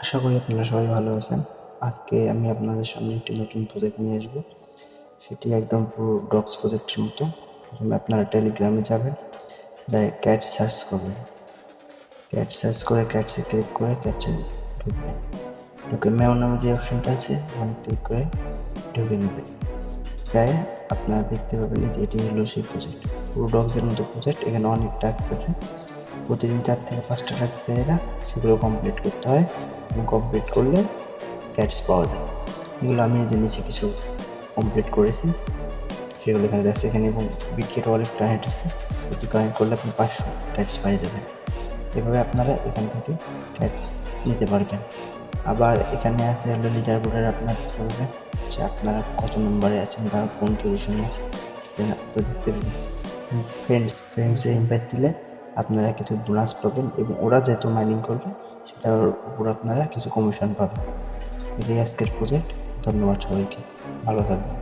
আশা করি আপনারা সবাই ভালো আছেন। আজকে আমি আপনাদের সামনে একটি নতুন প্রজেক্ট নিয়ে আসবো। সেটি একদম পুরো ডক্স প্রজেক্টের মতো। প্রথমে আপনারা টেলিগ্রামে যাবেন, ক্যাট সার্চ করবেন। ক্যাট সার্চ করে ক্যাটসে ক্লিক করে ক্যাটসে ঢুকবেন। ঢুকে মেও নামে যে অপশনটা আছে ওখানে ক্লিক করে ঢুকে নেবেন। যাই আপনারা দেখতে পাবেন যে এটি হলো সেই প্রজেক্ট, পুরো ডক্সের মতো প্রজেক্ট। এখানে অনেক টাস্ক আছে, প্রতিদিন 4 থেকে 5টা টাস্ক দেয় না, সেগুলো কমপ্লিট করতে হয় এবং কমপ্লিট করলে ক্যাটস পাওয়া যায়। এগুলো আমি যে নিচে কিছু কমপ্লিট করেছি সেগুলো এখানে দেখছি এখানে, এবং বিটকেট ওয়ালেট কানেক্ট আছে, এটি কানেক্ট করলে আপনি 500 ক্যাটস পেয়ে যাবেন। এভাবে আপনারা এখান থেকে ক্যাটস নিতে পারবেন। আবার এখানে আছে হলো লিডার বোর্ডের, আপনারা দেখতে পাবেন যে আপনারা কত নম্বরে আছেন বা কোন পজিশনে আছেন সেটা আপনারা দেখতে পাবেন। ফ্রেন্ডসে ইনভাইট দিলে আপনারা কিছু বোনাস পাবেন এবং ওরা যেহেতু মাইনিং করবে সেটার উপর আপনারা কিছু কমিশন পাবেন। এটাই আজকের প্রজেক্ট। ধন্যবাদ সবাইকে, ভালো থাকবেন।